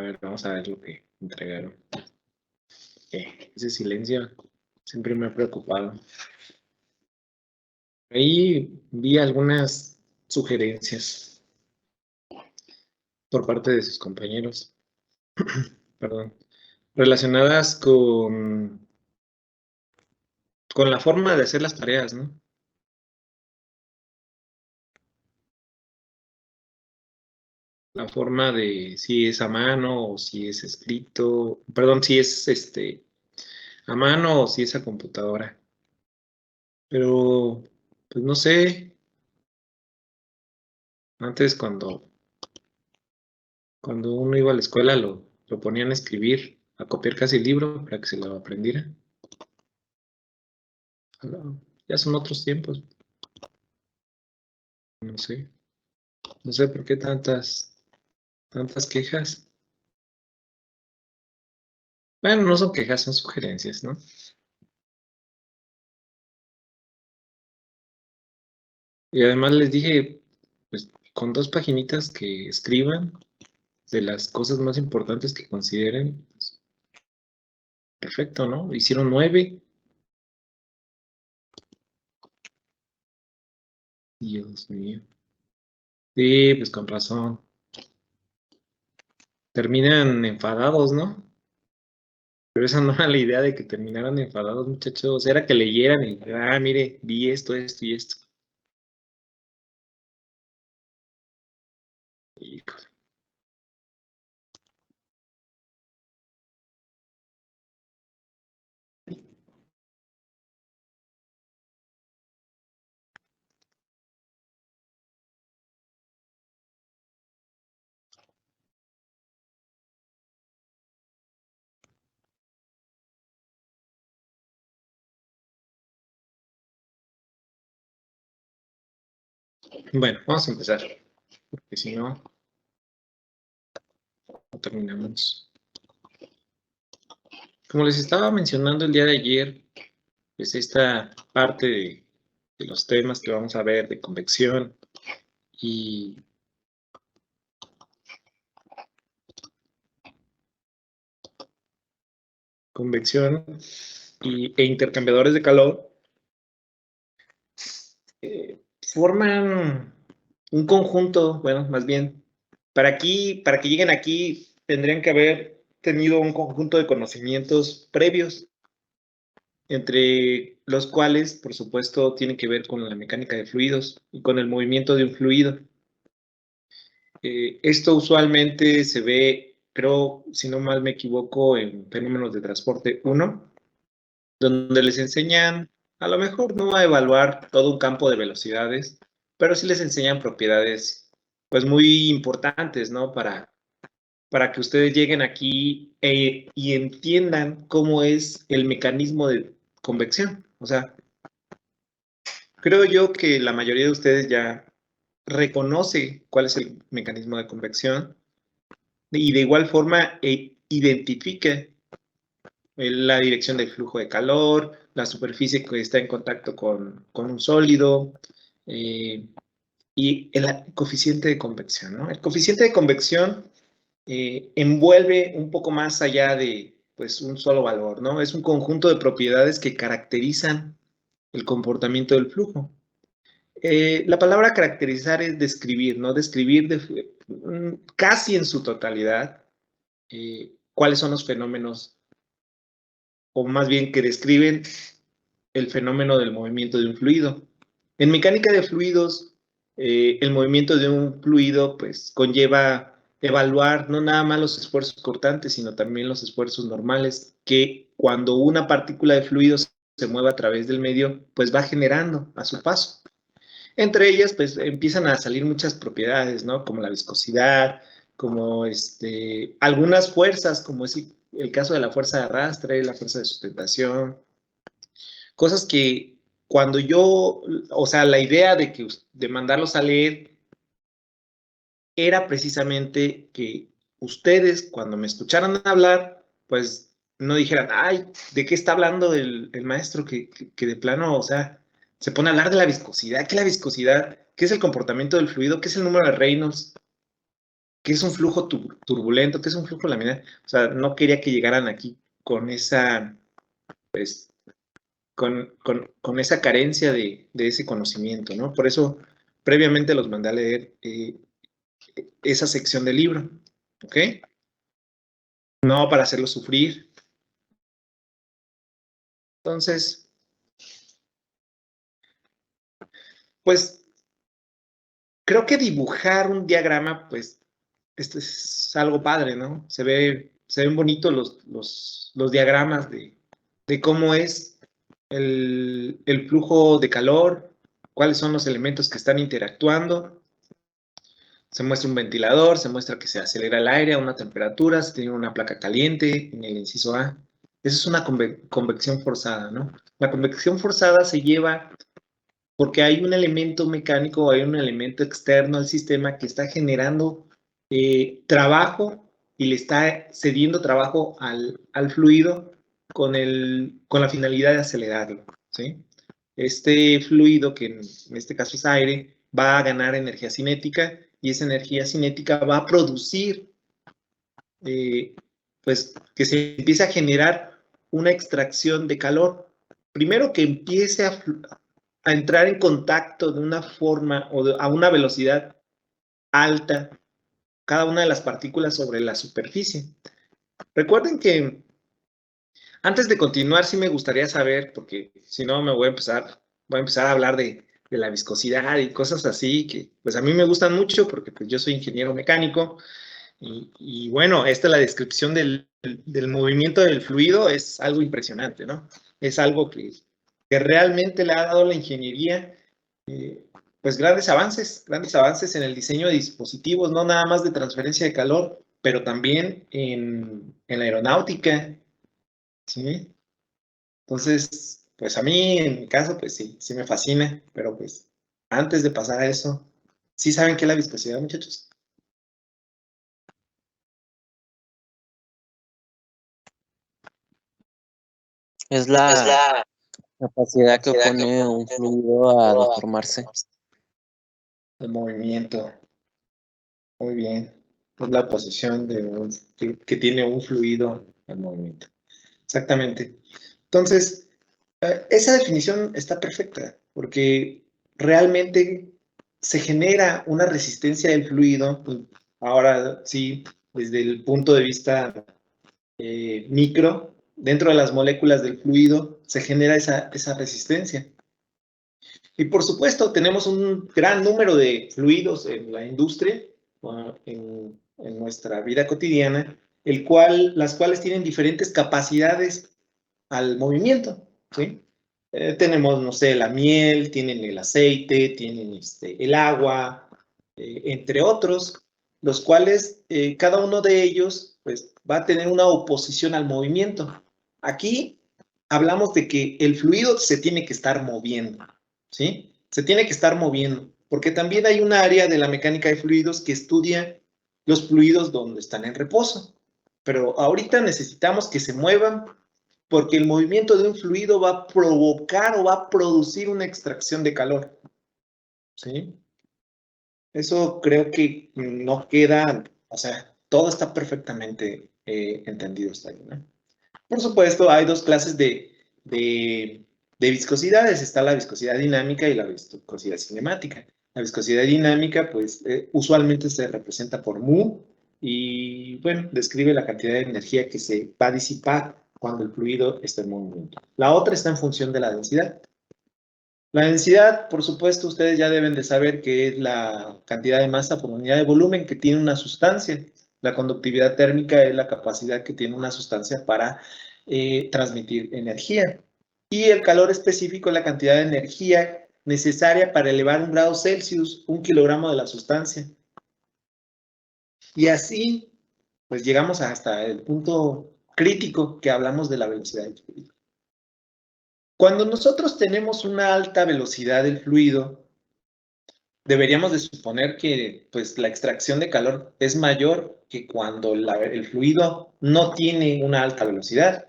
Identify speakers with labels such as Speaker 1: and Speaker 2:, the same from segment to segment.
Speaker 1: ver, vamos a ver lo que entregaron. Ese silencio siempre me ha preocupado. Ahí vi algunas sugerencias por parte de sus compañeros, perdón, relacionadas con la forma de hacer las tareas, ¿no? La forma de si es a mano o si es escrito, perdón, si es a mano o si es a computadora. Pero, pues no sé, antes cuando uno iba a la escuela lo ponían a escribir, a copiar casi el libro para que se lo aprendiera. Ahora, ya son otros tiempos, no sé. No sé por qué tantas quejas. Bueno, no son quejas, son sugerencias, ¿no? Y además les dije, pues con 2 paginitas que escriban de las cosas más importantes que consideren, pues, perfecto, ¿no? Hicieron 9. Dios mío. Sí, pues con razón. Terminan enfadados, ¿no? Pero esa no era la idea de que terminaran enfadados, muchachos. Era que leyeran y, mire, vi esto, esto y esto. Híjole. Bueno, vamos a empezar, porque si no, no terminamos. Como les estaba mencionando el día de ayer, pues esta parte de los temas que vamos a ver de convección y convección e intercambiadores de calor forman un conjunto, bueno, más bien, para que lleguen aquí, tendrían que haber tenido un conjunto de conocimientos previos, entre los cuales, por supuesto, tiene que ver con la mecánica de fluidos y con el movimiento de un fluido. Esto usualmente se ve, creo, si no mal me equivoco, en fenómenos de transporte 1, donde les enseñan, a lo mejor no a evaluar todo un campo de velocidades, pero sí les enseñan propiedades, pues muy importantes, ¿no? Para que ustedes lleguen aquí y entiendan cómo es el mecanismo de convección. O sea, creo yo que la mayoría de ustedes ya reconoce cuál es el mecanismo de convección y de igual forma identifica la dirección del flujo de calor, la superficie que está en contacto con un sólido y el coeficiente de convección, ¿no? El coeficiente de convección envuelve un poco más allá de pues, un solo valor, ¿no? Es un conjunto de propiedades que caracterizan el comportamiento del flujo. La palabra caracterizar es describir, ¿no? Describir casi en su totalidad cuáles son los fenómenos, o más bien que describen el fenómeno del movimiento de un fluido. En mecánica de fluidos, el movimiento de un fluido pues conlleva evaluar no nada más los esfuerzos cortantes, sino también los esfuerzos normales, que cuando una partícula de fluido se mueve a través del medio, pues va generando a su paso. Entre ellas, pues empiezan a salir muchas propiedades, ¿no? Como la viscosidad, como algunas fuerzas, como es el caso de la fuerza de arrastre, la fuerza de sustentación, cosas que cuando yo, o sea, la idea de mandarlos a leer era precisamente que ustedes, cuando me escucharan hablar, pues no dijeran, ay, ¿de qué está hablando el maestro? Que de plano, o sea, se pone a hablar de la viscosidad. ¿Qué es la viscosidad? ¿Qué es el comportamiento del fluido? ¿Qué es el número de Reynolds? ¿qué es un flujo turbulento? ¿Qué es un flujo laminar? O sea, no quería que llegaran aquí con esa, pues, con esa carencia de ese conocimiento, ¿no? Por eso, previamente los mandé a leer esa sección del libro, ¿ok? No para hacerlos sufrir. Entonces, pues, creo que dibujar un diagrama, pues, esto es algo padre, ¿no? Se ven bonitos los diagramas de cómo es el flujo de calor, cuáles son los elementos que están interactuando. Se muestra un ventilador, se muestra que se acelera el aire a una temperatura, se tiene una placa caliente en el inciso A. Eso es una convección forzada, ¿no? La convección forzada se lleva porque hay un elemento mecánico, hay un elemento externo al sistema que está generando trabajo y le está cediendo trabajo al fluido con la finalidad de acelerarlo, ¿sí? Este fluido, que en este caso es aire, va a ganar energía cinética y esa energía cinética va a producir, eh, pues, que se empiece a generar una extracción de calor. Primero que empiece a entrar en contacto de una forma o a una velocidad alta cada una de las partículas sobre la superficie. Recuerden que antes de continuar, sí me gustaría saber, porque si no me voy a empezar a hablar de la viscosidad y cosas así, que pues a mí me gustan mucho porque pues yo soy ingeniero mecánico y bueno, esta es la descripción del movimiento del fluido, es algo impresionante, ¿no? Es algo que realmente le ha dado la ingeniería eh, pues grandes avances en el diseño de dispositivos, no nada más de transferencia de calor, pero también en la aeronáutica, ¿sí? Entonces, pues a mí, en mi caso, pues sí, sí me fascina, pero pues antes de pasar a eso, ¿sí saben qué es la viscosidad, muchachos?
Speaker 2: Es
Speaker 1: Es
Speaker 2: la
Speaker 1: la
Speaker 2: capacidad que
Speaker 1: capacidad que
Speaker 2: opone
Speaker 1: opone
Speaker 2: un
Speaker 1: un
Speaker 2: fluido a
Speaker 1: fluido a
Speaker 2: deformarse.
Speaker 1: el movimiento. Muy bien. Es la posición que tiene un fluido en movimiento. Exactamente. Entonces, esa definición está perfecta, porque realmente se genera una resistencia del fluido, pues, ahora sí, desde el punto de vista micro, dentro de las moléculas del fluido, se genera esa resistencia. Y por supuesto, tenemos un gran número de fluidos en la industria, en nuestra vida cotidiana, las cuales tienen diferentes capacidades al movimiento, ¿sí? Tenemos, no sé, la miel, tienen el aceite, tienen el agua, entre otros, los cuales cada uno de ellos pues, va a tener una oposición al movimiento. Aquí hablamos de que el fluido se tiene que estar moviendo, ¿sí? Se tiene que estar moviendo, porque también hay un área de la mecánica de fluidos que estudia los fluidos donde están en reposo. Pero ahorita necesitamos que se muevan porque el movimiento de un fluido va a provocar o va a producir una extracción de calor, ¿sí? Eso creo que no queda, o sea, todo está perfectamente entendido hasta ahí, ¿no? Por supuesto, hay dos clases de viscosidades. Está la viscosidad dinámica y la viscosidad cinemática. La viscosidad dinámica, pues, usualmente se representa por mu y, bueno, describe la cantidad de energía que se va a disipar cuando el fluido está en movimiento. La otra está en función de la densidad. La densidad, por supuesto, ustedes ya deben de saber que es la cantidad de masa por unidad de volumen que tiene una sustancia. La conductividad térmica es la capacidad que tiene una sustancia para transmitir energía. Y el calor específico es la cantidad de energía necesaria para elevar 1 grado Celsius, 1 kilogramo de la sustancia. Y así, pues llegamos hasta el punto crítico que hablamos de la velocidad del fluido. Cuando nosotros tenemos una alta velocidad del fluido, deberíamos de suponer que pues, la extracción de calor es mayor que cuando el fluido no tiene una alta velocidad.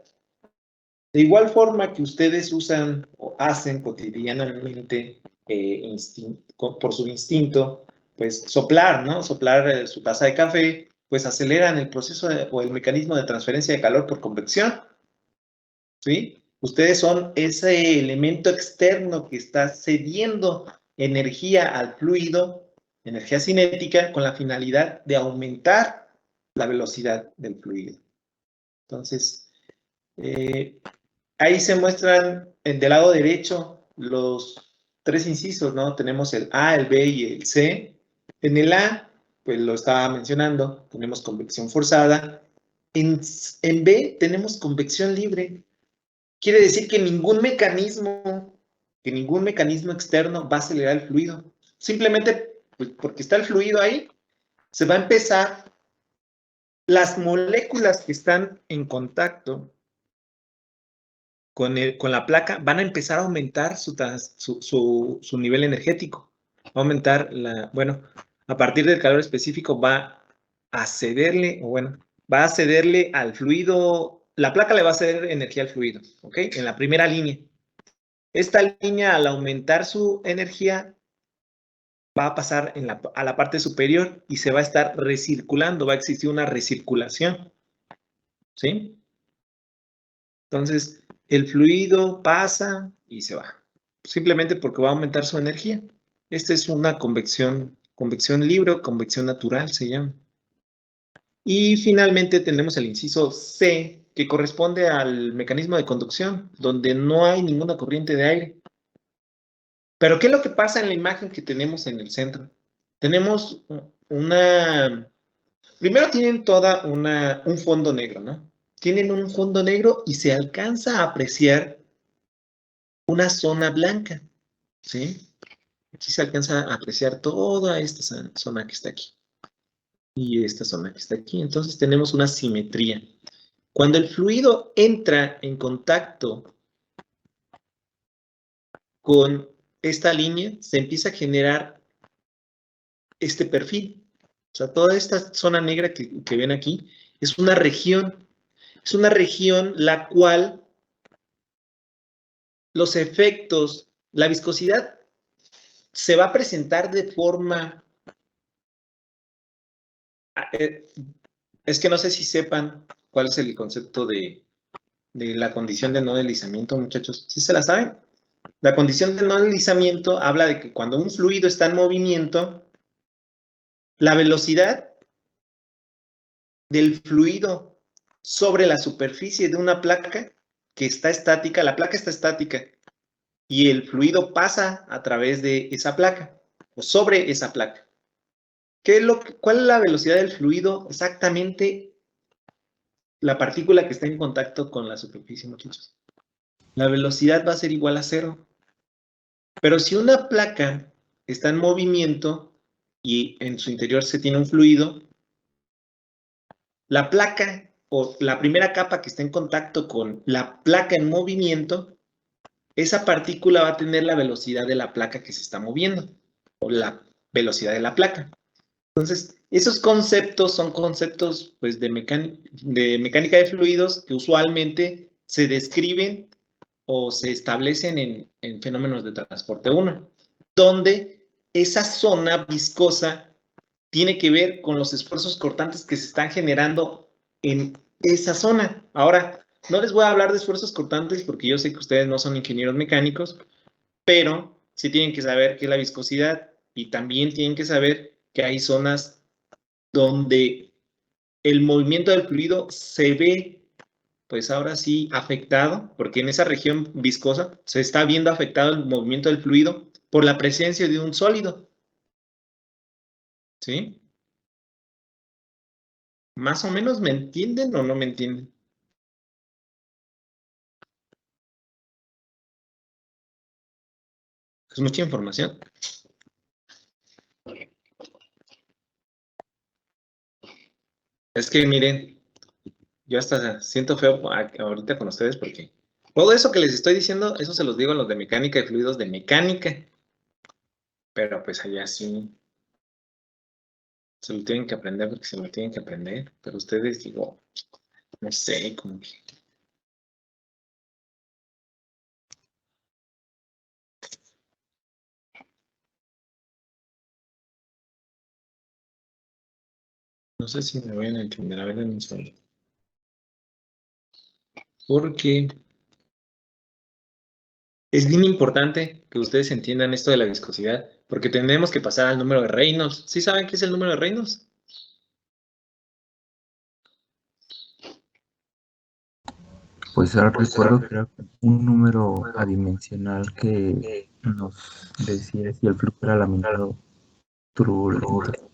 Speaker 1: De igual forma que ustedes usan o hacen cotidianamente por su instinto, pues soplar, ¿no? Soplar su taza de café, pues aceleran el proceso o el mecanismo de transferencia de calor por convección, ¿sí? Ustedes son ese elemento externo que está cediendo energía al fluido, energía cinética, con la finalidad de aumentar la velocidad del fluido. Entonces, ahí se muestran del lado derecho los tres incisos, ¿no? Tenemos el A, el B y el C. En el A, pues lo estaba mencionando, tenemos convección forzada. En B tenemos convección libre. Quiere decir que ningún mecanismo externo va a acelerar el fluido. Simplemente, pues, porque está el fluido ahí, se va a empezar, las moléculas que están en contacto con la placa van a empezar a aumentar su nivel energético. Va a aumentar bueno, a partir del calor específico va a cederle, o bueno, va a cederle al fluido, la placa le va a ceder energía al fluido, ¿ok? En la primera línea. Esta línea, al aumentar su energía, va a pasar a la parte superior y se va a estar recirculando, va a existir una recirculación, ¿sí? Entonces, el fluido pasa y se va, simplemente porque va a aumentar su energía. Esta es una convección libre o convección natural, se llama. Y finalmente tenemos el inciso C, que corresponde al mecanismo de conducción, donde no hay ninguna corriente de aire. Pero, ¿qué es lo que pasa en la imagen que tenemos en el centro? Tenemos primero tienen un fondo negro, ¿no? Tienen un fondo negro y se alcanza a apreciar una zona blanca, ¿sí? Aquí se alcanza a apreciar toda esta zona que está aquí y esta zona que está aquí. Entonces tenemos una simetría. Cuando el fluido entra en contacto con esta línea, se empieza a generar este perfil. O sea, toda esta zona negra que ven aquí es una región. Es una región la cual los efectos, la viscosidad se va a presentar de forma... Es que no sé si sepan cuál es el concepto de la condición de no deslizamiento, muchachos. ¿Sí se la saben? La condición de no deslizamiento habla de que cuando un fluido está en movimiento, la velocidad del fluido sobre la superficie de una placa que está estática, la placa está estática, y el fluido pasa a través de esa placa o sobre esa placa. ¿Cuál es la velocidad del fluido? Exactamente la partícula que está en contacto con la superficie, muchachos. La velocidad va a ser igual a 0. Pero si una placa está en movimiento y en su interior se tiene un fluido, la placa o la primera capa que está en contacto con la placa en movimiento, esa partícula va a tener la velocidad de la placa que se está moviendo, o la velocidad de la placa. Entonces, esos conceptos son conceptos pues, de mecánica de fluidos que usualmente se describen o se establecen en fenómenos de transporte 1, donde esa zona viscosa tiene que ver con los esfuerzos cortantes que se están generando en esa zona. Ahora, no les voy a hablar de esfuerzos cortantes porque yo sé que ustedes no son ingenieros mecánicos, pero sí tienen que saber qué es la viscosidad y también tienen que saber que hay zonas donde el movimiento del fluido se ve, pues ahora sí, afectado, porque en esa región viscosa se está viendo afectado el movimiento del fluido por la presencia de un sólido. ¿Sí? ¿Más o menos me entienden o no me entienden? Es mucha información. Es que miren, yo hasta siento feo ahorita con ustedes porque todo eso que les estoy diciendo, eso se los digo a los de mecánica de fluidos de mecánica, pero pues allá sí se lo tienen que aprender porque se lo tienen que aprender, pero ustedes digo, no sé, como que No sé si me vayan a entender. A ver, denme un segundo. Porque es bien importante que ustedes entiendan esto de la viscosidad, porque tenemos que pasar al número de Reynolds. ¿Sí saben qué es el número de Reynolds?
Speaker 3: Pues ahora recuerdo que era un número adimensional que nos decía si el flujo era laminado, turbulento.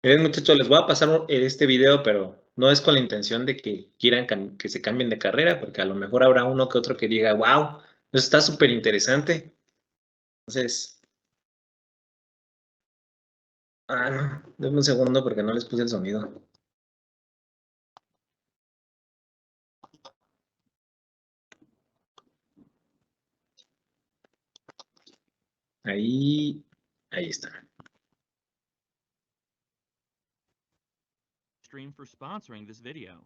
Speaker 1: Miren, muchachos, les voy a pasar este video, pero no es con la intención de que quieran que se cambien de carrera, porque a lo mejor habrá uno que otro que diga, wow, eso está súper interesante. Entonces, no, denme un segundo porque no les puse el sonido. Ahí está.
Speaker 4: Stream for sponsoring this video.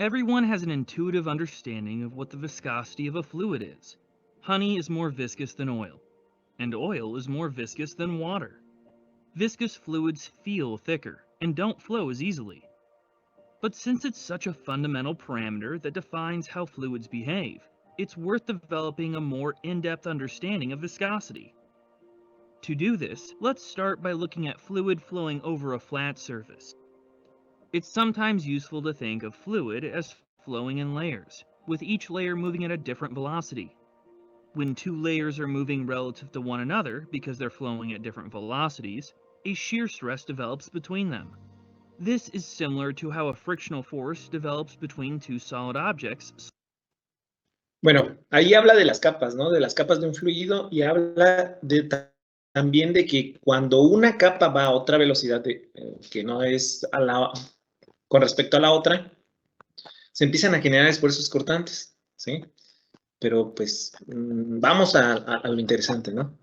Speaker 4: Everyone has an intuitive understanding of what the viscosity of a fluid is. Honey is more viscous than oil, and oil is more viscous than water. Viscous fluids feel thicker and don't flow as easily. But since it's such a fundamental parameter that defines how fluids behave, it's worth developing a more in-depth understanding of viscosity. To do this, let's start by looking at fluid flowing over a flat surface. It's sometimes useful to think of fluid as flowing in layers, with each layer moving at a different velocity. When two layers are moving relative to one another because they're flowing at different velocities, a shear stress develops between them. This is similar to how a frictional force develops between two solid objects.
Speaker 1: Bueno, ahí habla de las capas, ¿no? De las capas de un fluido y habla también de que cuando una capa va a otra velocidad que no es con respecto a la otra, se empiezan a generar esfuerzos cortantes, ¿sí? Pero pues vamos a lo interesante, ¿no?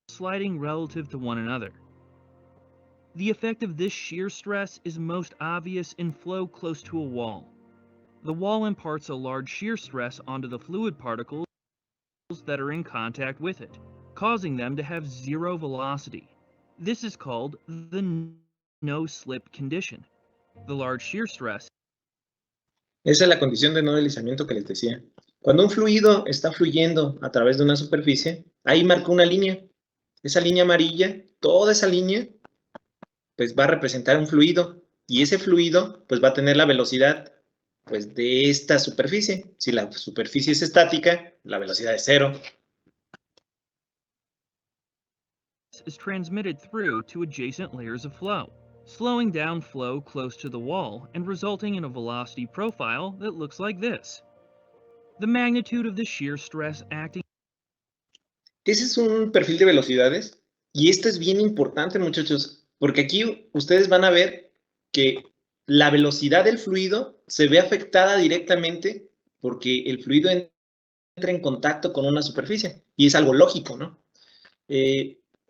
Speaker 4: Sliding relative to one another. The effect of this shear stress is most obvious in flow close to a wall. The wall imparts a large shear stress onto the fluid particles that are in contact with it, causing them to have zero velocity. This is called the no-slip condition. The large shear stress.
Speaker 1: Esa es la condición de no deslizamiento que les decía. Cuando un fluido está fluyendo a través de una superficie, ahí marca una línea. Esa línea amarilla, toda esa línea, pues va a representar un fluido. Y ese fluido, pues va a tener la velocidad, pues de esta superficie. Si la superficie es estática, la velocidad es 0.
Speaker 4: Is transmitted through to adjacent layers of flow, slowing down flow close to the wall and resulting in a velocity profile that looks like this. The magnitude of the shear stress acting.
Speaker 1: Ese es un perfil de velocidades y esto es bien importante, muchachos, porque aquí ustedes van a ver que la velocidad del fluido se ve afectada directamente porque el fluido entra en contacto con una superficie y es algo lógico, ¿no?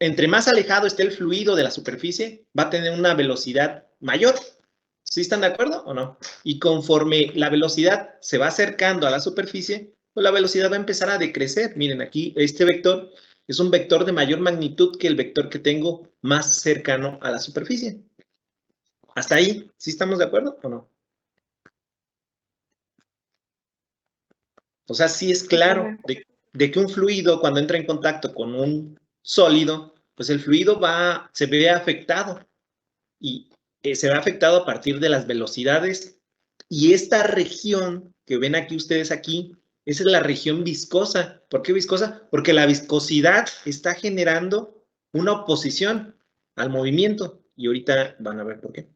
Speaker 1: Entre más alejado esté el fluido de la superficie, va a tener una velocidad mayor. ¿Sí están de acuerdo o no? Y conforme la velocidad se va acercando a la superficie, pues la velocidad va a empezar a decrecer. Miren, aquí este vector es un vector de mayor magnitud que el vector que tengo más cercano a la superficie. ¿Hasta ahí? ¿Sí estamos de acuerdo o no? O sea, sí es claro de que un fluido cuando entra en contacto con un sólido, pues el fluido se ve afectado y se ve afectado a partir de las velocidades. Y esta región que ven aquí ustedes aquí, esa es la región viscosa. ¿Por qué viscosa? Porque la viscosidad está generando una oposición al movimiento. Y ahorita van a ver por qué.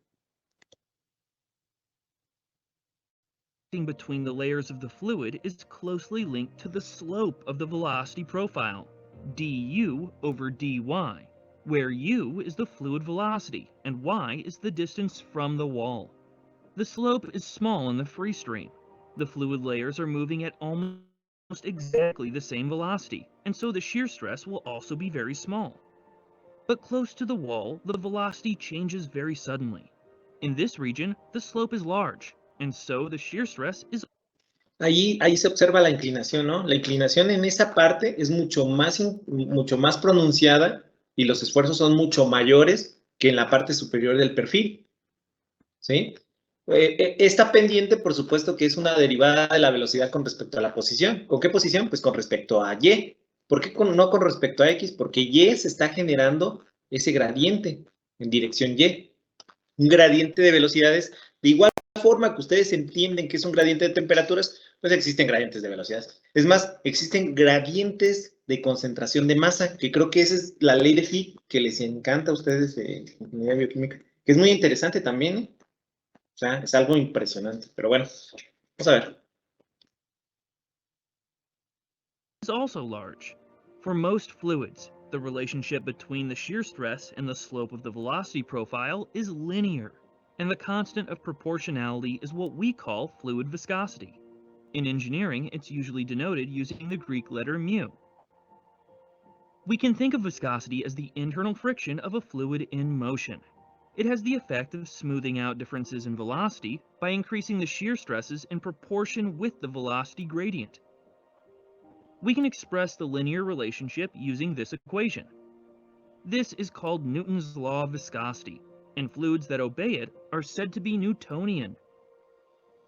Speaker 4: Between the layers of the fluid is closely linked to the slope of the velocity profile, du over dy, where u is the fluid velocity and y is the distance from the wall. The slope is small in the free stream. The fluid layers are moving at almost exactly the same velocity, and so the shear stress will also be very small. But close to the wall, the velocity changes very suddenly. In this region, the slope is large, and so the shear stress is.
Speaker 1: ahí se observa la inclinación, ¿no? La inclinación en esa parte es mucho más pronunciada y los esfuerzos son mucho mayores que en la parte superior del perfil, ¿sí? Esta pendiente, por supuesto, que es una derivada de la velocidad con respecto a la posición. ¿Con qué posición? Pues con respecto a Y. ¿Por qué no con respecto a X? Porque Y se está generando ese gradiente en dirección Y. Un gradiente de velocidades, de igual forma que ustedes entienden que es un gradiente de temperaturas, pues existen gradientes de velocidades. Es más, existen gradientes de concentración de masa, que creo que esa es la ley de Fick que les encanta a ustedes de ingeniería bioquímica, que es muy interesante también, ¿eh? O sea, es algo impresionante. Pero bueno, vamos a ver.
Speaker 4: Is also large. For most fluids, the relationship between the shear stress and the slope of the velocity profile is linear, and the constant of proportionality is what we call fluid viscosity. In engineering, it's usually denoted using the Greek letter mu. We can think of viscosity as the internal friction of a fluid in motion. It has the effect of smoothing out differences in velocity by increasing the shear stresses in proportion with the velocity gradient. We can express the linear relationship using this equation. This is called Newton's law of viscosity, and fluids that obey it are said to be Newtonian.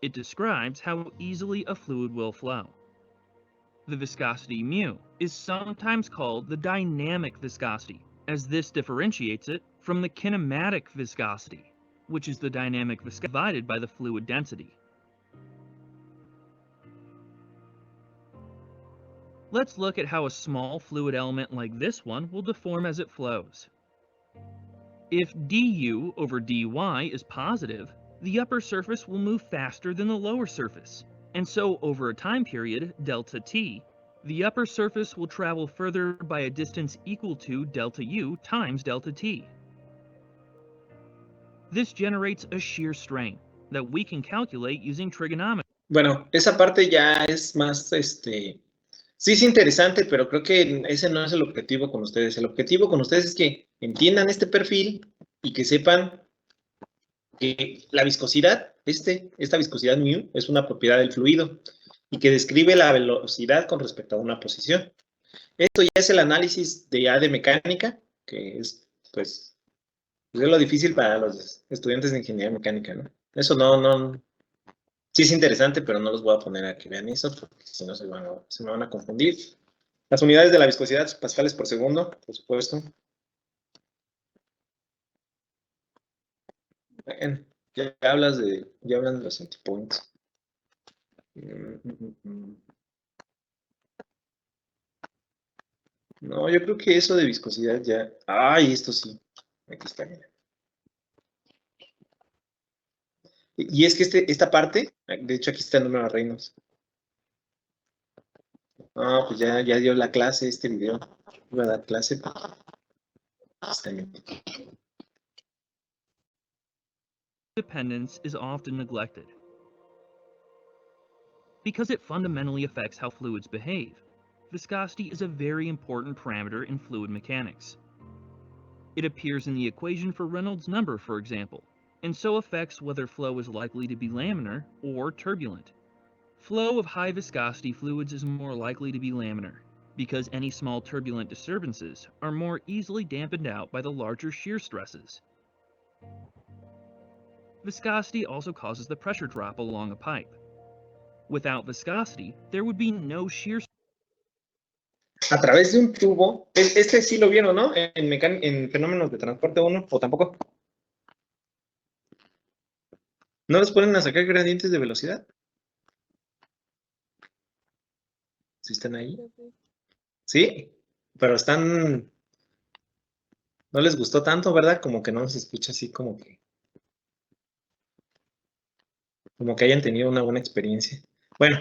Speaker 4: It describes how easily a fluid will flow. The viscosity mu is sometimes called the dynamic viscosity, as this differentiates it from the kinematic viscosity, which is the dynamic viscosity divided by the fluid density. Let's look at how a small fluid element like this one will deform as it flows. If du over dy is positive, the upper surface will move faster than the lower surface, and so over a time period, delta t, the upper surface will travel further by a distance equal to delta u times delta t. This generates a shear strain that we can calculate using trigonometry.
Speaker 1: Bueno, esa parte ya es más, sí es interesante, pero creo que ese no es el objetivo con ustedes. El objetivo con ustedes es que entiendan este perfil y que sepan que la viscosidad, esta viscosidad mu, es una propiedad del fluido y que describe la velocidad con respecto a una posición. Esto ya es el análisis de mecánica, que es, pues, es lo difícil para los estudiantes de ingeniería mecánica, ¿no? Eso no, sí es interesante, pero no los voy a poner a que vean eso, porque si no se me van a confundir. Las unidades de la viscosidad, pascales por segundo, por supuesto. Bueno, ya hablan de los antipoints. No, yo creo que eso de viscosidad ya... ¡Ay, esto sí! Aquí está, mira. Y es que esta parte, de hecho aquí está el número de reinos. No, pues ya dio la clase este video. Iba a dar clase. Está bien.
Speaker 4: Dependence is often neglected because it fundamentally affects how fluids behave. Viscosity is a very important parameter in fluid mechanics. It appears in the equation for Reynolds number, for example, and so affects whether flow is likely to be laminar or turbulent. Flow of high viscosity fluids is more likely to be laminar, because any small turbulent disturbances are more easily dampened out by the larger shear stresses. Viscosity also causes the pressure drop along a pipe. Without viscosity, there would be no shear.
Speaker 1: A través de un tubo, este sí lo vieron, ¿no? En fenómenos de transporte 1, o tampoco. ¿No los ponen a sacar gradientes de velocidad? ¿Sí están ahí? Sí, pero están... No les gustó tanto, ¿verdad? Como que no se escucha así como que hayan tenido una buena experiencia. Bueno,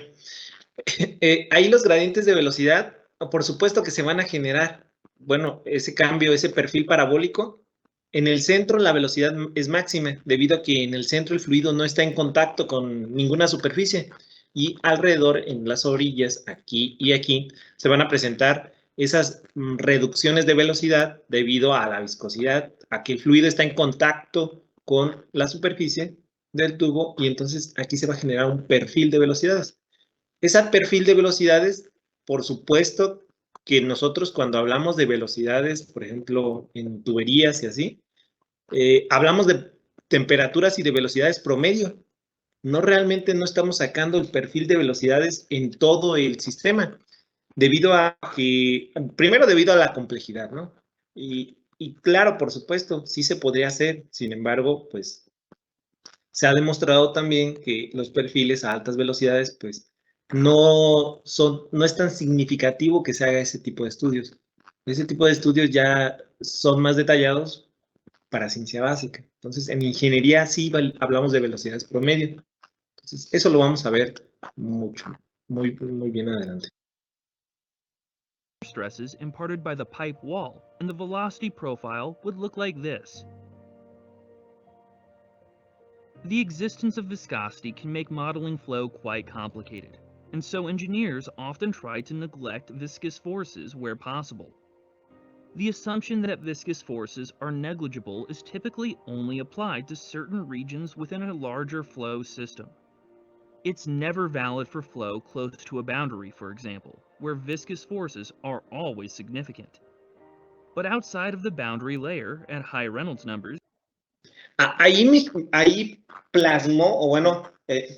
Speaker 1: ahí los gradientes de velocidad, por supuesto que se van a generar, bueno, ese cambio, ese perfil parabólico. En el centro la velocidad es máxima, debido a que en el centro el fluido no está en contacto con ninguna superficie. Y alrededor, en las orillas, aquí y aquí, se van a presentar esas reducciones de velocidad debido a la viscosidad, a que el fluido está en contacto con la superficie del tubo y entonces aquí se va a generar un perfil de velocidades. Ese perfil de velocidades, por supuesto que nosotros cuando hablamos de velocidades, por ejemplo, en tuberías y así, hablamos de temperaturas y de velocidades promedio. Realmente no estamos sacando el perfil de velocidades en todo el sistema, debido a que, primero debido a la complejidad, ¿no? Y claro, por supuesto, sí se podría hacer, sin embargo, pues se ha demostrado también que los perfiles a altas velocidades, pues no es tan significativo que se haga ese tipo de estudios. Ese tipo de estudios ya son más detallados para ciencia básica. Entonces, en ingeniería sí hablamos de velocidades promedio. Entonces, eso lo vamos a ver mucho, muy bien adelante.
Speaker 4: Stresses imparted by the pipe wall, and the velocity profile would look like this. The existence of viscosity can make modeling flow quite complicated, and so engineers often try to neglect viscous forces where possible. The assumption that viscous forces are negligible is typically only applied to certain regions within a larger flow system. It's never valid for flow close to a boundary, for example, where viscous forces are always significant. But outside of the boundary layer, at high Reynolds numbers,
Speaker 1: Ahí plasmó, o bueno,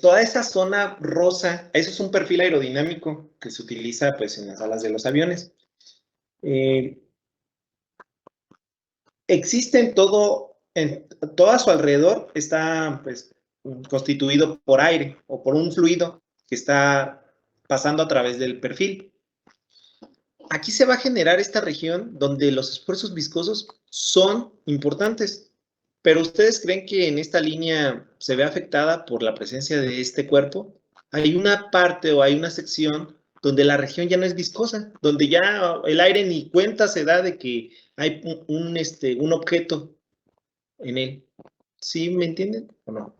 Speaker 1: toda esa zona rosa, eso es un perfil aerodinámico que se utiliza pues en las alas de los aviones. Existe en todo a su alrededor, está pues constituido por aire o por un fluido que está pasando a través del perfil. Aquí se va a generar esta región donde los esfuerzos viscosos son importantes. Pero ¿ustedes creen que en esta línea se ve afectada por la presencia de este cuerpo? Hay una parte o hay una sección donde la región ya no es viscosa, donde ya el aire ni cuenta se da de que hay un objeto en él. ¿Sí me entienden o no?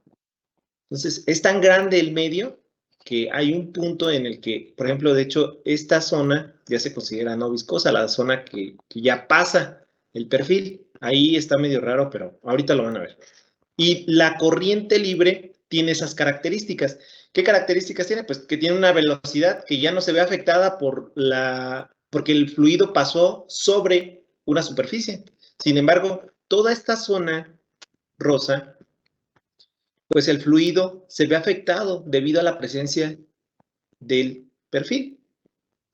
Speaker 1: Entonces, es tan grande el medio que hay un punto en el que, por ejemplo, de hecho, esta zona ya se considera no viscosa, la zona que ya pasa el perfil. Ahí está medio raro, pero ahorita lo van a ver. Y la corriente libre tiene esas características. ¿Qué características tiene? Pues que tiene una velocidad que ya no se ve afectada porque el fluido pasó sobre una superficie. Sin embargo, toda esta zona rosa, pues el fluido se ve afectado debido a la presencia del perfil.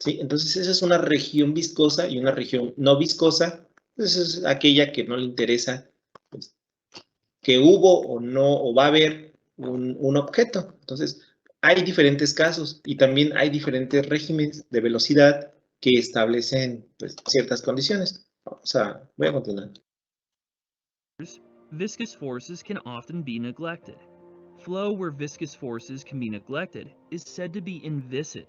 Speaker 1: ¿Sí? Entonces esa es una región viscosa y una región no viscosa. Pues es aquella que no le interesa, pues, que hubo o no, o va a haber un objeto. Entonces, hay diferentes casos y también hay diferentes regímenes de velocidad que establecen pues, ciertas condiciones. Voy a continuar.
Speaker 4: viscous forces can often be neglected. Flow where viscous forces can be neglected is said to be inviscid.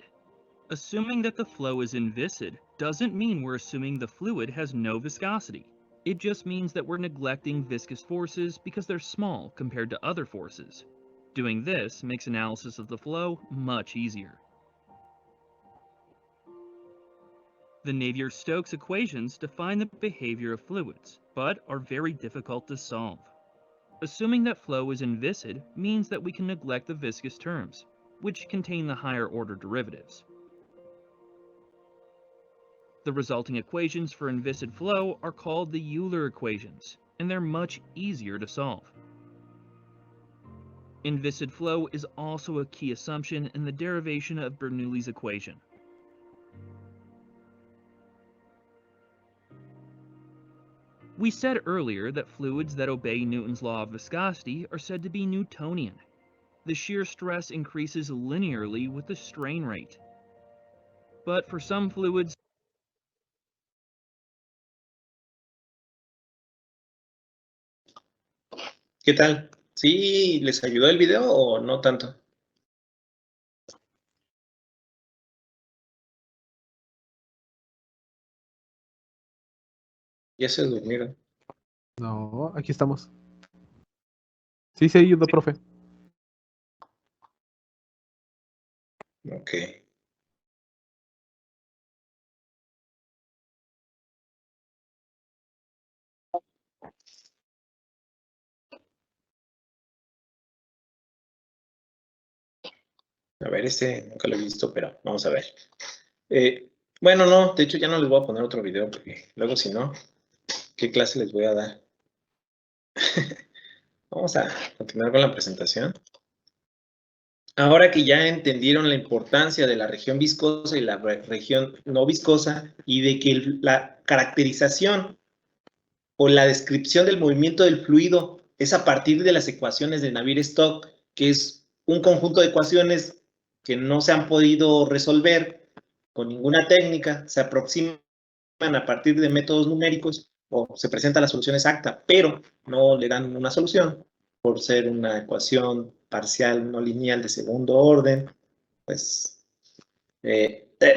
Speaker 4: Assuming that the flow is inviscid doesn't mean we're assuming the fluid has no viscosity. It just means that we're neglecting viscous forces because they're small compared to other forces. Doing this makes analysis of the flow much easier. The Navier-Stokes equations define the behavior of fluids, but are very difficult to solve. Assuming that flow is inviscid means that we can neglect the viscous terms, which contain the higher order derivatives. The resulting equations for inviscid flow are called the Euler equations, and they're much easier to solve. Inviscid flow is also a key assumption in the derivation of Bernoulli's equation. We said earlier that fluids that obey Newton's law of viscosity are said to be Newtonian. The shear stress increases linearly with the strain rate. But for some fluids,
Speaker 1: ¿Qué tal? ¿Sí les ayudó el video o no tanto? Ya se durmieron.
Speaker 5: No, aquí estamos. Sí, se ayudó, profe.
Speaker 1: Ok. A ver, nunca lo he visto, pero vamos a ver. Bueno, no, de hecho ya no les voy a poner otro video porque luego si no, ¿qué clase les voy a dar? Vamos a continuar con la presentación. Ahora que ya entendieron la importancia de la región viscosa y la región no viscosa y de que la caracterización o la descripción del movimiento del fluido es a partir de las ecuaciones de Navier-Stokes, que es un conjunto de ecuaciones que no se han podido resolver con ninguna técnica, se aproximan a partir de métodos numéricos o se presenta la solución exacta, pero no le dan una solución por ser una ecuación parcial no lineal de segundo orden. Pues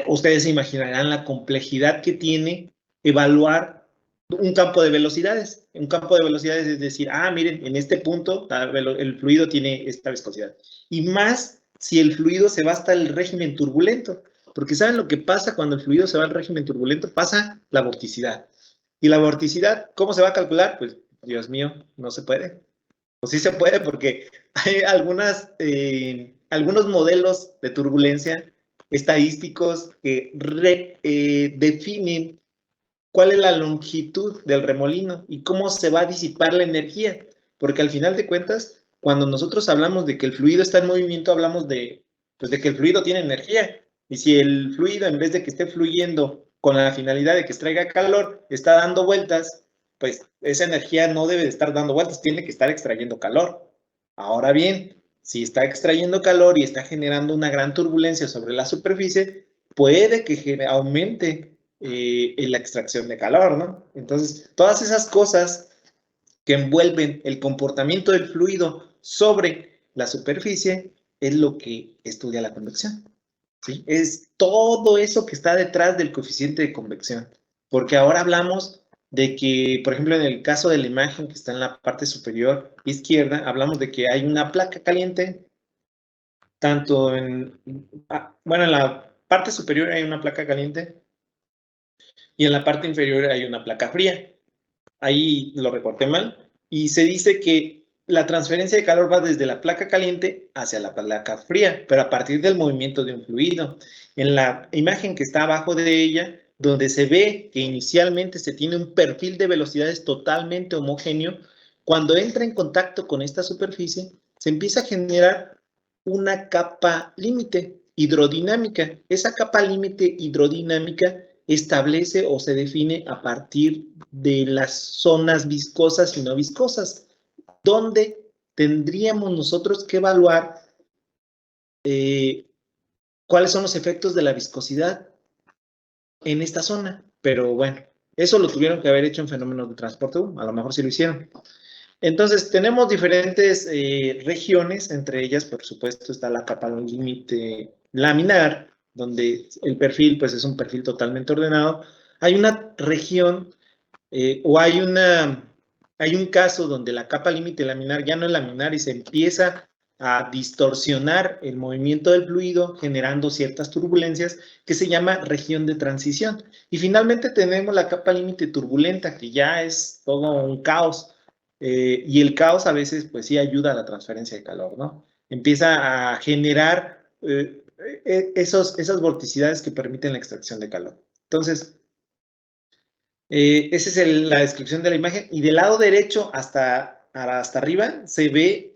Speaker 1: ustedes se imaginarán la complejidad que tiene evaluar un campo de velocidades. Un campo de velocidades es decir, miren, en este punto el fluido tiene esta viscosidad. Y más si el fluido se va hasta el régimen turbulento. Porque ¿saben lo que pasa cuando el fluido se va al régimen turbulento? Pasa la vorticidad. Y la vorticidad, ¿cómo se va a calcular? Pues, Dios mío, no se puede. O sí se puede porque hay algunos modelos de turbulencia estadísticos que definen cuál es la longitud del remolino y cómo se va a disipar la energía. Porque al final de cuentas, cuando nosotros hablamos de que el fluido está en movimiento, hablamos de que el fluido tiene energía. Y si el fluido, en vez de que esté fluyendo con la finalidad de que extraiga calor, está dando vueltas, pues esa energía no debe de estar dando vueltas, tiene que estar extrayendo calor. Ahora bien, si está extrayendo calor y está generando una gran turbulencia sobre la superficie, puede que aumente la extracción de calor, ¿no? Entonces, todas esas cosas que envuelven el comportamiento del fluido sobre la superficie es lo que estudia la convección, ¿sí? Es todo eso que está detrás del coeficiente de convección, porque ahora hablamos de que, por ejemplo, en el caso de la imagen que está en la parte superior izquierda, hablamos de que hay una placa caliente, tanto en la parte superior hay una placa caliente y en la parte inferior hay una placa fría. Ahí lo recorté mal, y se dice que la transferencia de calor va desde la placa caliente hacia la placa fría, pero a partir del movimiento de un fluido. En la imagen que está abajo de ella, donde se ve que inicialmente se tiene un perfil de velocidades totalmente homogéneo, cuando entra en contacto con esta superficie, se empieza a generar una capa límite hidrodinámica. Esa capa límite hidrodinámica establece o se define a partir de las zonas viscosas y no viscosas, donde tendríamos nosotros que evaluar cuáles son los efectos de la viscosidad en esta zona. Pero bueno, eso lo tuvieron que haber hecho en fenómenos de transporte, a lo mejor sí lo hicieron. Entonces, tenemos diferentes regiones, entre ellas, por supuesto, está la capa límite laminar, donde el perfil, pues, es un perfil totalmente ordenado. Hay una región o hay un caso donde la capa límite laminar ya no es laminar y se empieza a distorsionar el movimiento del fluido, generando ciertas turbulencias, que se llama región de transición. Y finalmente tenemos la capa límite turbulenta, que ya es todo un caos. Y el caos a veces, pues sí ayuda a la transferencia de calor, ¿no? Empieza a generar esas vorticidades que permiten la extracción de calor. Entonces, esa es la descripción de la imagen. Y del lado derecho hasta arriba se ve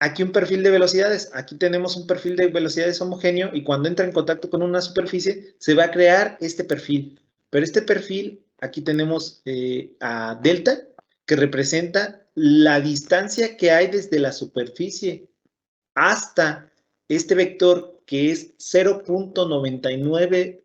Speaker 1: aquí un perfil de velocidades. Aquí tenemos un perfil de velocidades homogéneo y cuando entra en contacto con una superficie se va a crear este perfil. Pero este perfil, aquí tenemos a delta, que representa la distancia que hay desde la superficie hasta este vector, que es 0.99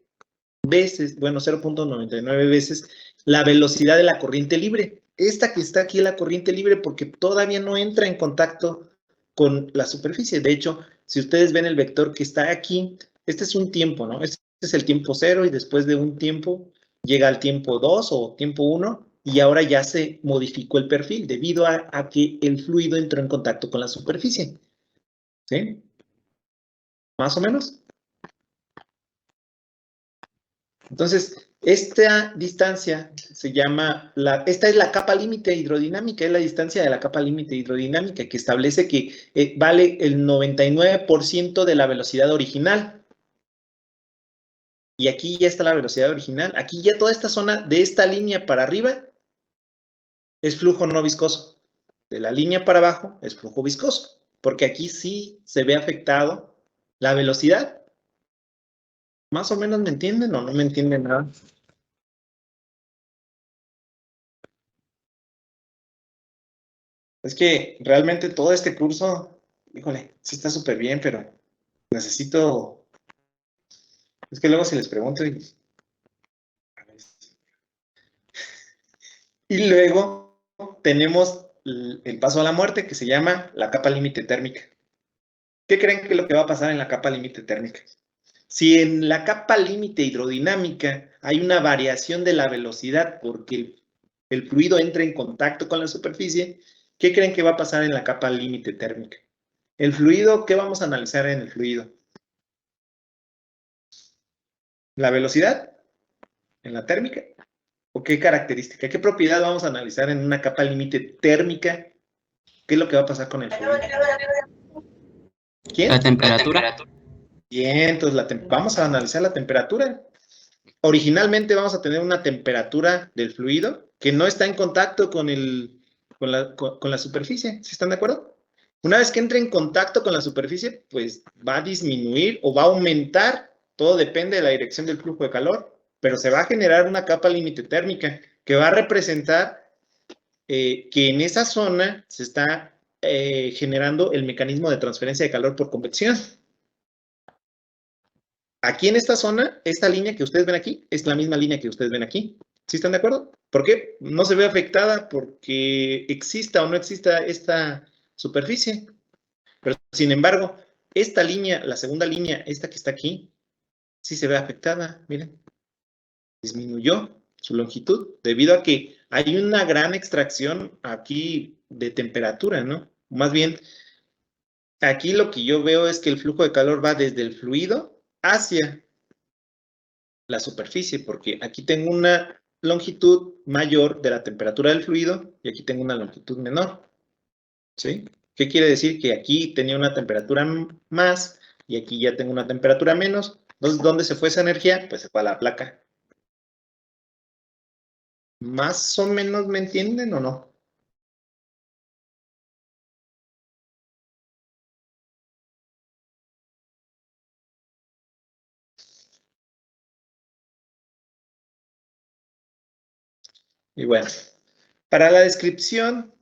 Speaker 1: veces, bueno, 0.99 veces la velocidad de la corriente libre. Esta que está aquí es la corriente libre porque todavía no entra en contacto con la superficie. De hecho, si ustedes ven el vector que está aquí, este es un tiempo, ¿no? Este es el tiempo 0 y después de un tiempo llega al tiempo 2 o tiempo 1 y ahora ya se modificó el perfil debido a que el fluido entró en contacto con la superficie. ¿Sí? ¿Más o menos? Entonces, Esta distancia se llama, esta es la capa límite hidrodinámica, es la distancia de la capa límite hidrodinámica que establece que vale el 99% de la velocidad original. Y aquí ya está la velocidad original. Aquí ya toda esta zona de esta línea para arriba es flujo no viscoso. De la línea para abajo es flujo viscoso. Porque aquí sí se ve afectado la velocidad. ¿Más o menos me entienden o no me entienden nada? Es que realmente todo este curso, híjole, sí está súper bien, pero necesito... Es que luego se les pregunto y luego tenemos el paso a la muerte que se llama la capa límite térmica. ¿Qué creen que es lo que va a pasar en la capa límite térmica? Si en la capa límite hidrodinámica hay una variación de la velocidad porque el fluido entra en contacto con la superficie, ¿qué creen que va a pasar en la capa límite térmica? El fluido, ¿qué vamos a analizar en el fluido? ¿La velocidad en la térmica? ¿O qué característica? ¿Qué propiedad vamos a analizar en una capa límite térmica? ¿Qué es lo que va a pasar con el fluido? ¿Quién?
Speaker 2: La temperatura.
Speaker 1: Bien, entonces vamos a analizar la temperatura. Originalmente vamos a tener una temperatura del fluido que no está en contacto con la superficie. ¿Sí están de acuerdo? Una vez que entre en contacto con la superficie, pues va a disminuir o va a aumentar. Todo depende de la dirección del flujo de calor, pero se va a generar una capa límite térmica que va a representar que en esa zona se está generando el mecanismo de transferencia de calor por convección. Aquí en esta zona, esta línea que ustedes ven aquí, es la misma línea que ustedes ven aquí. ¿Sí están de acuerdo? ¿Por qué? No se ve afectada porque exista o no exista esta superficie. Pero, sin embargo, esta línea, la segunda línea, esta que está aquí, sí se ve afectada. Miren, disminuyó su longitud debido a que hay una gran extracción aquí de temperatura, ¿no? Más bien, aquí lo que yo veo es que el flujo de calor va desde el fluido hacia la superficie, porque aquí tengo una longitud mayor de la temperatura del fluido y aquí tengo una longitud menor. ¿Sí? ¿Qué quiere decir? Que aquí tenía una temperatura más y aquí ya tengo una temperatura menos. Entonces, ¿dónde se fue esa energía? Pues se fue a la placa. ¿Más o menos me entienden o no? Y bueno, para la descripción,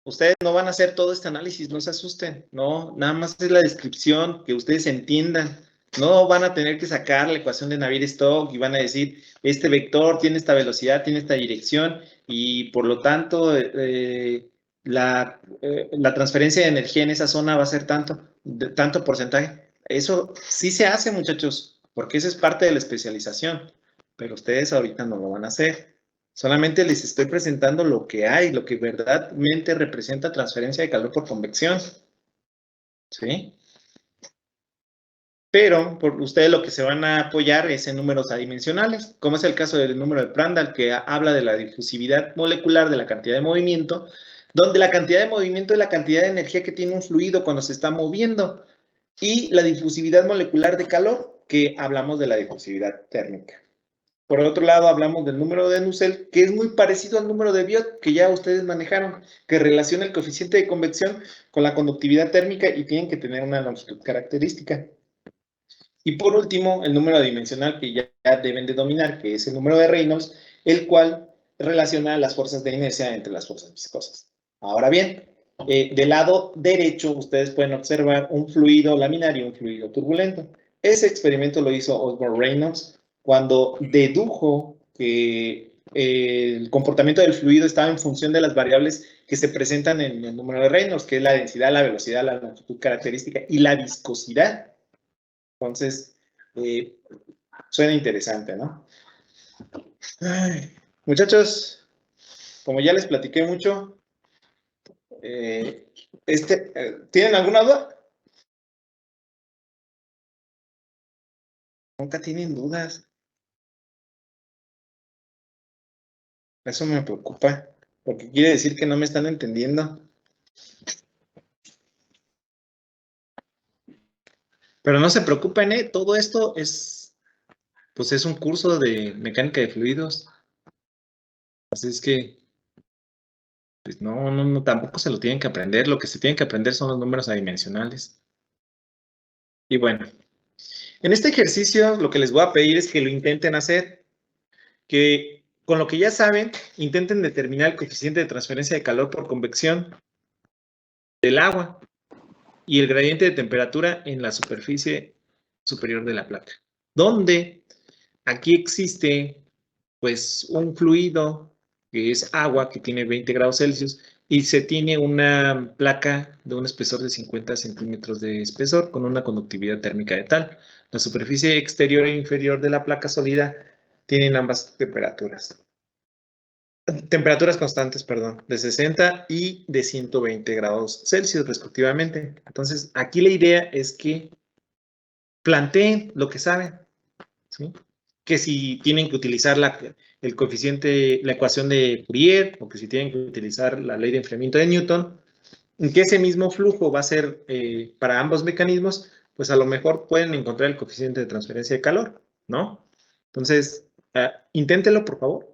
Speaker 1: ustedes no van a hacer todo este análisis, no se asusten, no, nada más es la descripción, que ustedes entiendan. No van a tener que sacar la ecuación de Navier-Stokes y van a decir, este vector tiene esta velocidad, tiene esta dirección y por lo tanto la transferencia de energía en esa zona va a ser tanto porcentaje. Eso sí se hace, muchachos, porque eso es parte de la especialización, pero ustedes ahorita no lo van a hacer. Solamente les estoy presentando lo que hay, lo que verdaderamente representa transferencia de calor por convección. ¿Sí? Pero por ustedes lo que se van a apoyar es en números adimensionales, como es el caso del número de Prandtl, que habla de la difusividad molecular de la cantidad de movimiento, donde la cantidad de movimiento es la cantidad de energía que tiene un fluido cuando se está moviendo, y la difusividad molecular de calor, que hablamos de la difusividad térmica. Por otro lado, hablamos del número de Nusselt, que es muy parecido al número de Biot, que ya ustedes manejaron, que relaciona el coeficiente de convección con la conductividad térmica y tienen que tener una longitud característica. Y por último, el número dimensional que ya deben de dominar, que es el número de Reynolds, el cual relaciona las fuerzas de inercia entre las fuerzas viscosas. Ahora bien, del lado derecho, ustedes pueden observar un fluido laminar y un fluido turbulento. Ese experimento lo hizo Osborne Reynolds cuando dedujo que el comportamiento del fluido estaba en función de las variables que se presentan en el número de Reynolds, que es la densidad, la velocidad, la longitud característica y la viscosidad. Entonces, suena interesante, ¿no? Ay, muchachos, como ya les platiqué mucho, ¿tienen alguna duda? Nunca tienen dudas. Eso me preocupa, porque quiere decir que no me están entendiendo. Pero no se preocupen, ¿eh? Todo esto pues es un curso de mecánica de fluidos. Así es que, pues no, tampoco se lo tienen que aprender. Lo que se tienen que aprender son los números adimensionales. Y bueno, en este ejercicio lo que les voy a pedir es que lo intenten hacer, que con lo que ya saben, intenten determinar el coeficiente de transferencia de calor por convección del agua y el gradiente de temperatura en la superficie superior de la placa, donde aquí existe pues un fluido que es agua que tiene 20 grados Celsius y se tiene una placa de un espesor de 50 centímetros de espesor con una conductividad térmica de tal. La superficie exterior e inferior de la placa sólida tienen ambas temperaturas constantes, perdón, de 60 y de 120 grados Celsius respectivamente. Entonces, aquí la idea es que planteen lo que saben, ¿sí? Que si tienen que utilizar el coeficiente, la ecuación de Fourier, o que si tienen que utilizar la ley de enfriamiento de Newton, en que ese mismo flujo va a ser para ambos mecanismos, pues a lo mejor pueden encontrar el coeficiente de transferencia de calor, ¿no? Entonces, inténtelo, por favor.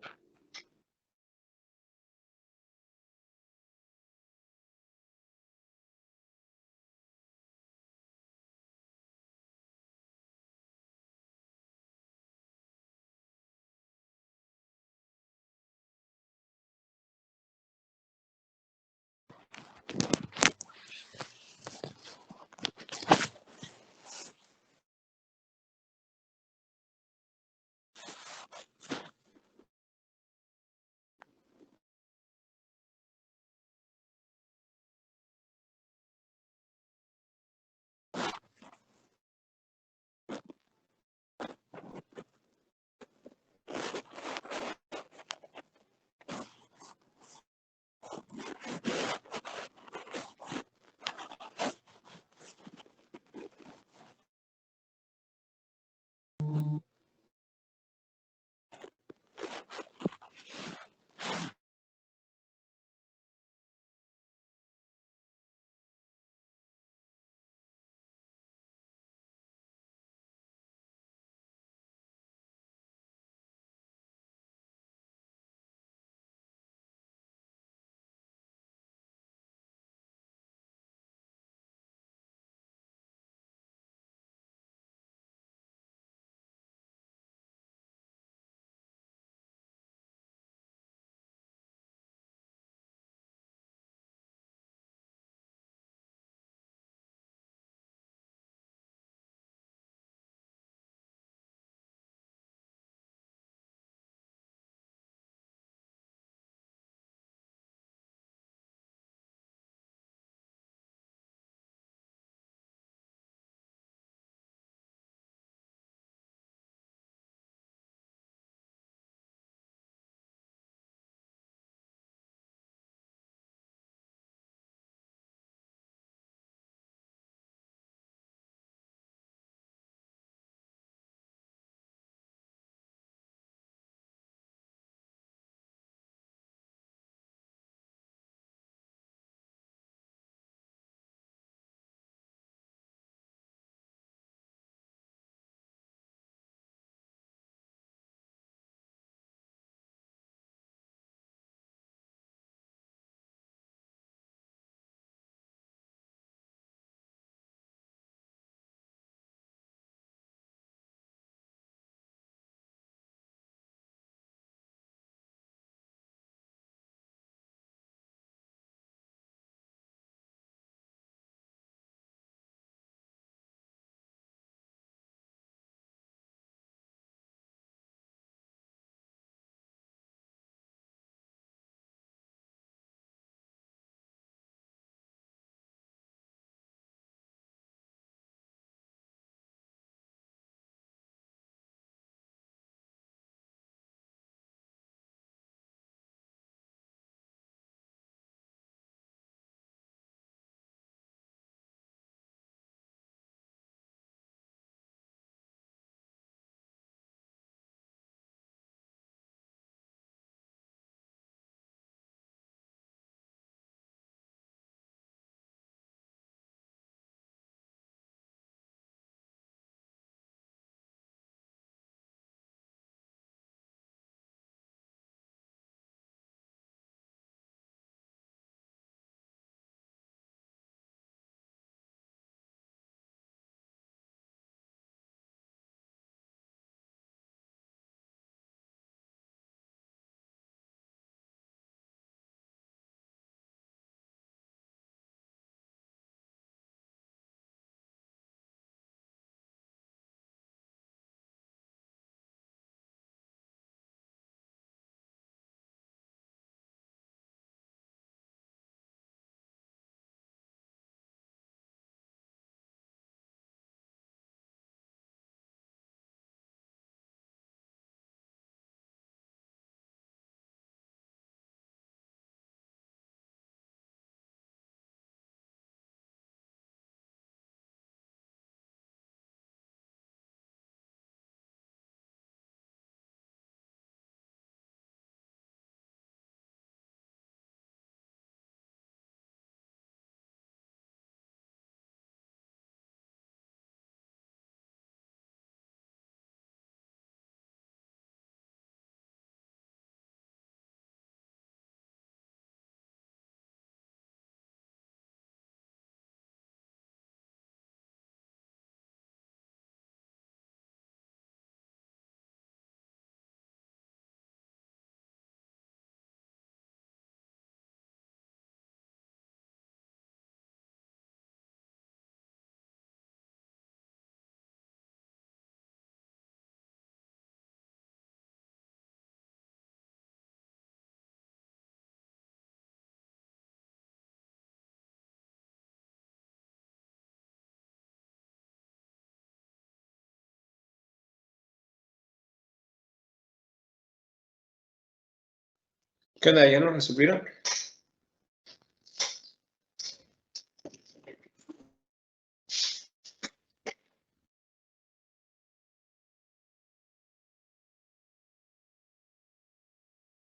Speaker 1: ¿Qué onda? ¿Ya lo resolvieron?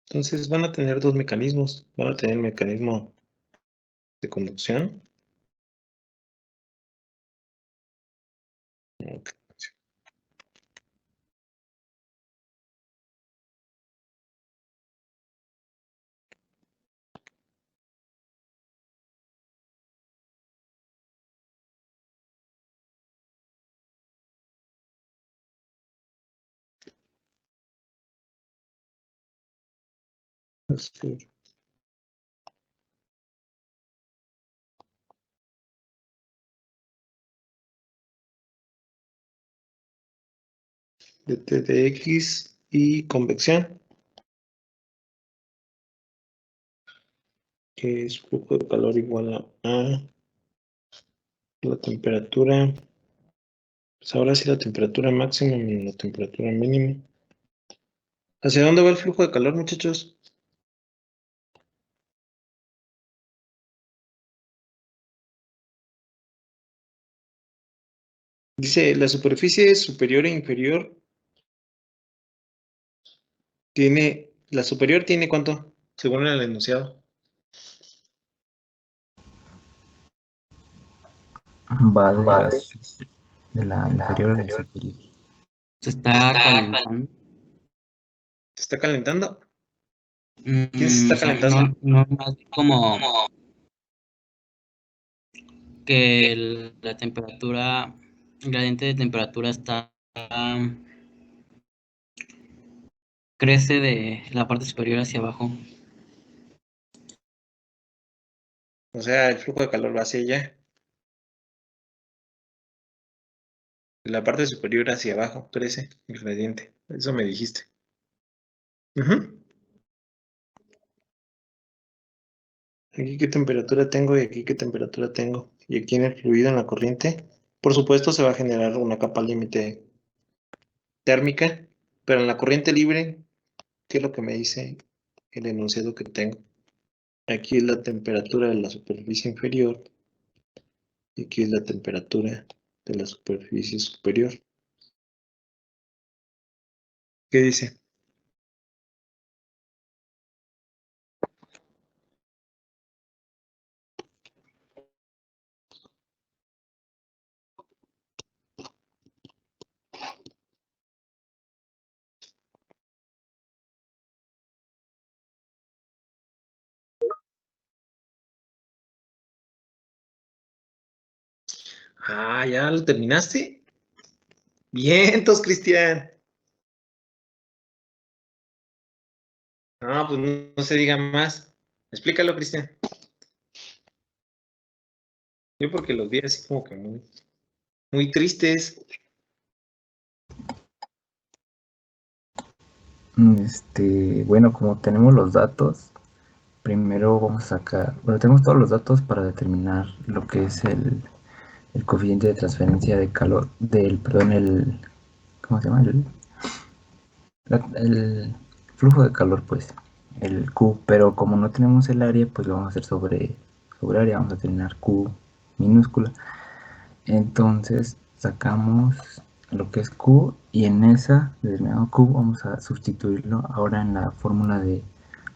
Speaker 1: Entonces van a tener dos mecanismos. Van a tener el mecanismo de conducción. Ok. De T de X y convección, que es flujo de calor igual a la temperatura. Pues ahora sí la temperatura máxima y la temperatura mínima. ¿Hacia dónde va el flujo de calor, muchachos? Dice, la superficie superior e inferior tiene, la superior tiene ¿cuánto? Según el enunciado.
Speaker 3: Va de la inferior a la superior.
Speaker 2: Se está calentando.
Speaker 1: ¿Se está calentando?
Speaker 2: Mm,
Speaker 1: ¿Quién se está
Speaker 2: o sea,
Speaker 1: calentando?
Speaker 2: no más como que la temperatura, el gradiente de temperatura está crece de la parte superior hacia abajo.
Speaker 1: O sea, el flujo de calor va hacia allá. De la parte superior hacia abajo crece el gradiente. Eso me dijiste. Ujú. Aquí qué temperatura tengo y aquí qué temperatura tengo. Y aquí en el fluido, en la corriente, por supuesto se va a generar una capa límite térmica, pero en la corriente libre, ¿qué es lo que me dice el enunciado que tengo? Aquí es la temperatura de la superficie inferior y aquí es la temperatura de la superficie superior. ¿Qué dice? Ah, ¿ya lo terminaste? Vientos, Cristian. No, pues no se diga más. Explícalo, Cristian. Yo porque los vi así como que muy tristes.
Speaker 3: Bueno, como tenemos los datos, primero vamos a sacar, bueno, tenemos todos los datos para determinar lo que es el coeficiente de transferencia de calor, ¿cómo se llama? El flujo de calor, pues, el Q, pero como no tenemos el área, pues lo vamos a hacer sobre área, vamos a tener Q minúscula. Entonces sacamos lo que es Q y en esa determinado Q vamos a sustituirlo ahora en la fórmula de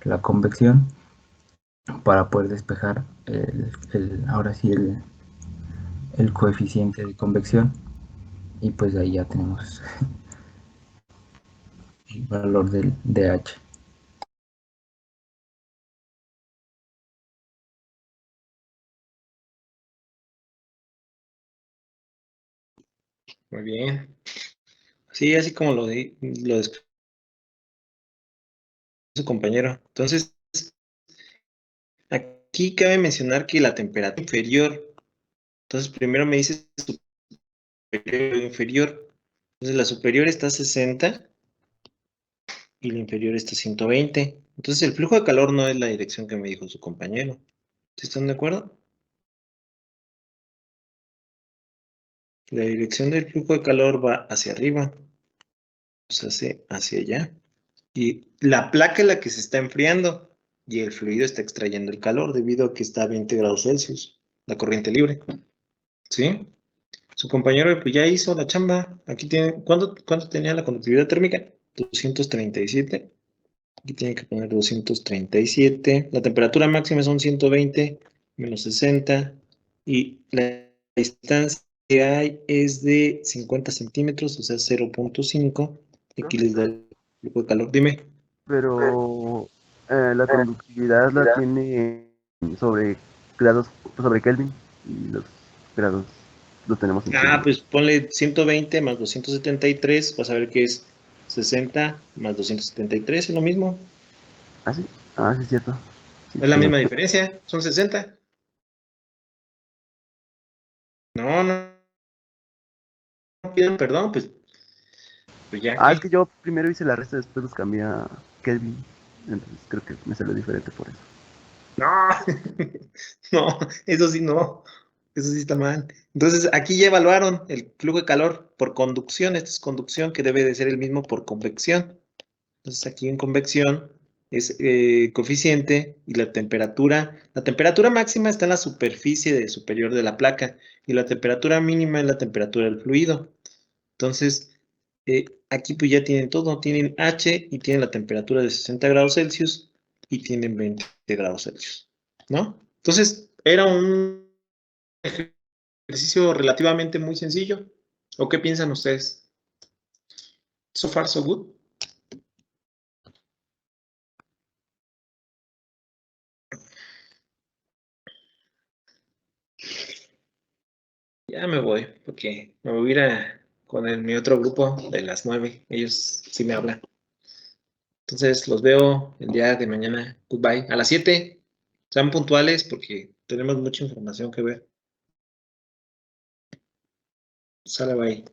Speaker 3: la convección para poder despejar ahora sí el coeficiente de convección y pues ahí ya tenemos el valor del DH.
Speaker 1: Muy bien. Sí, así como lo describió su compañero. Entonces, aquí cabe mencionar que la temperatura inferior, entonces primero me dice superior o inferior. Entonces la superior está a 60 y la inferior está a 120. Entonces el flujo de calor no es la dirección que me dijo su compañero. ¿Sí están de acuerdo? La dirección del flujo de calor va hacia arriba, o sea, hacia allá. Y la placa es la que se está enfriando. y el fluido está extrayendo el calor debido a que está a 20 grados Celsius, la corriente libre. ¿Sí? Su compañero pues, ya hizo la chamba. Aquí tiene, ¿cuánto tenía la conductividad térmica? 237. Aquí tiene que poner 237. La temperatura máxima son 120 menos 60. Y la distancia que hay es de 50 centímetros, o sea, 0.5. Aquí les da el flujo de calor. Dime.
Speaker 6: Pero la conductividad la tiene sobre grados, sobre Kelvin, y los grados los tenemos en Kelvin.
Speaker 1: Pues ponle 120 más 273, vas a ver que es 60 más 273, es lo mismo.
Speaker 6: ¿Ah, sí? Ah, sí, es cierto. Sí,
Speaker 1: Es la
Speaker 6: sí,
Speaker 1: misma diferencia, son 60. No pidan perdón, pues ya
Speaker 6: es que yo primero hice la resta, después los cambié a Kelvin. Entonces creo que me salió diferente por eso.
Speaker 1: No, no, eso sí no, eso sí está mal. Entonces aquí ya evaluaron el flujo de calor por conducción, esta es conducción que debe de ser el mismo por convección. Entonces aquí en convección es coeficiente y la temperatura máxima está en la superficie superior de la placa y la temperatura mínima es la temperatura del fluido. Entonces, aquí pues ya tienen todo, tienen H y tienen la temperatura de 60 grados Celsius y tienen 20 grados Celsius, ¿no? Entonces, era un ejercicio relativamente muy sencillo. ¿O qué piensan ustedes? So far, so good. Ya me voy, porque me voy a ir con mi otro grupo de las 9. Ellos sí me hablan. Entonces, los veo el día de mañana. Goodbye. A las 7. Sean puntuales porque tenemos mucha información que ver. Sale, bye.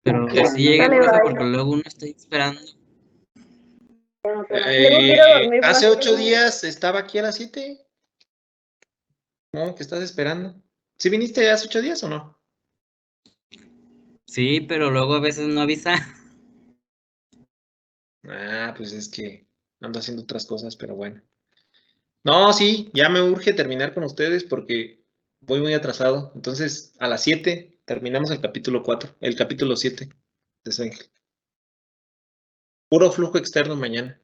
Speaker 2: Pero sí llegué,
Speaker 7: Sale,
Speaker 2: profe,
Speaker 7: bye.
Speaker 2: porque luego uno está esperando.
Speaker 7: Luego quiero dormir
Speaker 1: Hace
Speaker 7: más
Speaker 1: 8
Speaker 7: tiempo.
Speaker 1: días estaba aquí a las 7. No, ¿qué estás esperando? ¿Sí viniste hace 8 días o no?
Speaker 2: Sí, pero luego a veces no avisa.
Speaker 1: Pues es que ando haciendo otras cosas, pero bueno. No, sí, ya me urge terminar con ustedes porque voy muy atrasado. Entonces, a las 7 terminamos el capítulo 4, el capítulo 7 de Sengel. Puro flujo externo mañana.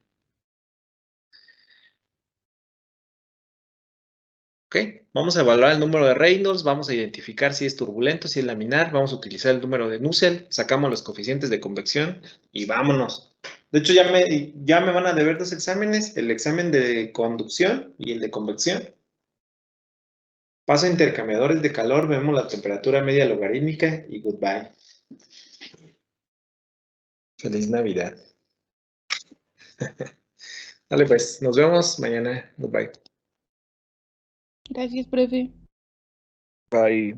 Speaker 1: ¿Ok? Vamos a evaluar el número de Reynolds, vamos a identificar si es turbulento, si es laminar, vamos a utilizar el número de Nusselt, sacamos los coeficientes de convección y vámonos. De hecho, ya me van a deber 2 exámenes, el examen de conducción y el de convección. Paso a intercambiadores de calor, vemos la temperatura media logarítmica y goodbye. Feliz Navidad. Dale pues, nos vemos mañana. Goodbye.
Speaker 7: Gracias, profe.
Speaker 5: Bye.